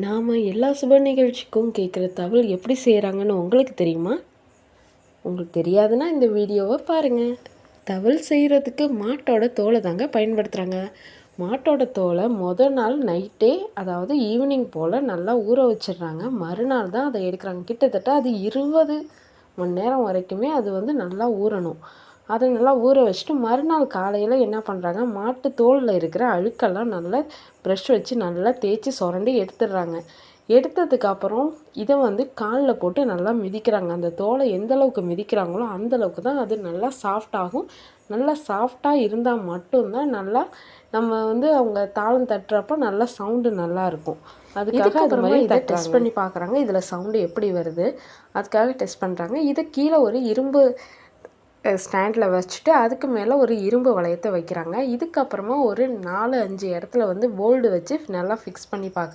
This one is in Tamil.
நாம் எல்லா சுப நிகழ்ச்சிக்கும் கேட்குற தகவல் எப்படி செய்கிறாங்கன்னு உங்களுக்கு தெரியுமா? உங்களுக்கு தெரியாதுன்னா இந்த வீடியோவை பாருங்கள். தவல் செய்கிறதுக்கு மாட்டோட தோலை தாங்க பயன்படுத்துகிறாங்க. மாட்டோட தோலை மொதல் நாள் நைட்டே, அதாவது ஈவினிங் போல் நல்லா ஊற வச்சிடுறாங்க. மறுநாள் தான் அதை எடுக்கிறாங்க. கிட்டத்தட்ட அது 20 மணி நேரம் வரைக்குமே அது நல்லா ஊறணும். அதை நல்லா ஊற வச்சுட்டு மறுநாள் காலையில் என்ன பண்ணுறாங்க, மாட்டு தோலில் இருக்கிற அழுக்கெல்லாம் நல்லா ப்ரஷ் வச்சு நல்லா தேய்ச்சி சுரண்டி எடுத்துடுறாங்க. எடுத்ததுக்கப்புறம் இதை காலில் போட்டு நல்லா மிதிக்கிறாங்க. அந்த தோலை எந்தளவுக்கு மிதிக்கிறாங்களோ அந்தளவுக்கு தான் அது நல்லா சாஃப்டாகும். நல்லா சாஃப்டாக இருந்தால் மட்டும்தான் நல்லா நம்ம அவங்க தாளம் தட்டுறப்போ நல்லா சவுண்டு நல்லாயிருக்கும். அதுக்காக அது மாதிரி இதை டெஸ்ட் பண்ணி பார்க்குறாங்க. இதில் சவுண்டு எப்படி வருது அதுக்காக டெஸ்ட் பண்ணுறாங்க. இதை கீழே ஒரு இரும்பு ஸ்டாண்டில் வச்சுட்டு அதுக்கு மேலே ஒரு இரும்பு வளையத்தை வைக்கிறாங்க. இதுக்கப்புறமா ஒரு 4-5 இடத்துல போல்டு வச்சு நல்லா ஃபிக்ஸ் பண்ணி பார்க்குறாங்க.